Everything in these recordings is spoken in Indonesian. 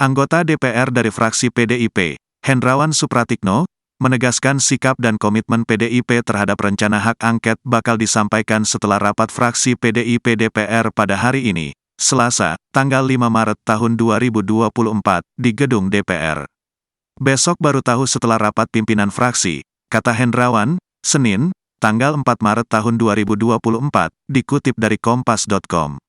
Anggota DPR dari fraksi PDIP, Hendrawan Supratikno, menegaskan sikap dan komitmen PDIP terhadap rencana hak angket bakal disampaikan setelah rapat fraksi PDIP DPR pada hari ini, Selasa, tanggal 5 Maret tahun 2024, di gedung DPR. Besok baru tahu setelah rapat pimpinan fraksi, kata Hendrawan, Senin, tanggal 4 Maret tahun 2024, dikutip dari Kompas.com.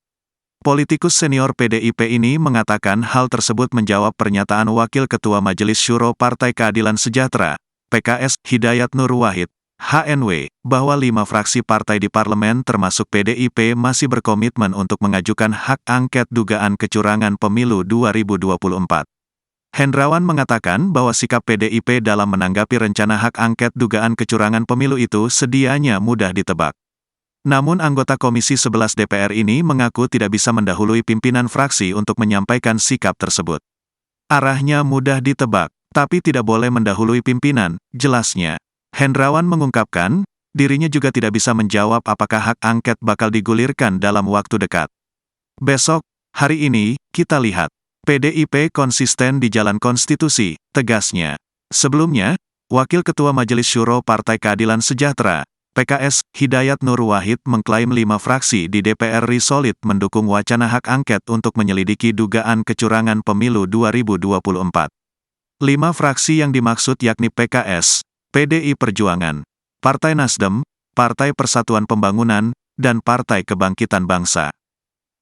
Politikus senior PDIP ini mengatakan hal tersebut menjawab pernyataan Wakil Ketua Majelis Syuro Partai Keadilan Sejahtera, PKS, Hidayat Nur Wahid, HNW, bahwa 5 fraksi partai di parlemen termasuk PDIP masih berkomitmen untuk mengajukan hak angket dugaan kecurangan pemilu 2024. Hendrawan mengatakan bahwa sikap PDIP dalam menanggapi rencana hak angket dugaan kecurangan pemilu itu sedianya mudah ditebak. Namun anggota Komisi 11 DPR ini mengaku tidak bisa mendahului pimpinan fraksi untuk menyampaikan sikap tersebut. Arahnya mudah ditebak, tapi tidak boleh mendahului pimpinan, jelasnya. Hendrawan mengungkapkan, dirinya juga tidak bisa menjawab apakah hak angket bakal digulirkan dalam waktu dekat. Besok, hari ini, kita lihat. PDIP konsisten di jalan konstitusi, tegasnya. Sebelumnya, Wakil Ketua Majelis Syuro Partai Keadilan Sejahtera, PKS, Hidayat Nur Wahid mengklaim 5 fraksi di DPR solid mendukung wacana hak angket untuk menyelidiki dugaan kecurangan pemilu 2024. 5 fraksi yang dimaksud yakni PKS, PDI Perjuangan, Partai Nasdem, Partai Persatuan Pembangunan, dan Partai Kebangkitan Bangsa.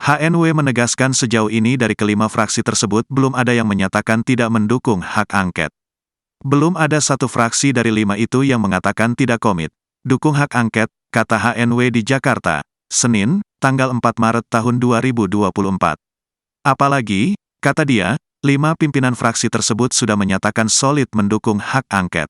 HNW menegaskan sejauh ini dari kelima fraksi tersebut belum ada yang menyatakan tidak mendukung hak angket. Belum ada satu fraksi dari 5 itu yang mengatakan tidak komit dukung hak angket, kata HNW di Jakarta, Senin, tanggal 4 Maret tahun 2024. Apalagi, kata dia, 5 pimpinan fraksi tersebut sudah menyatakan solid mendukung hak angket.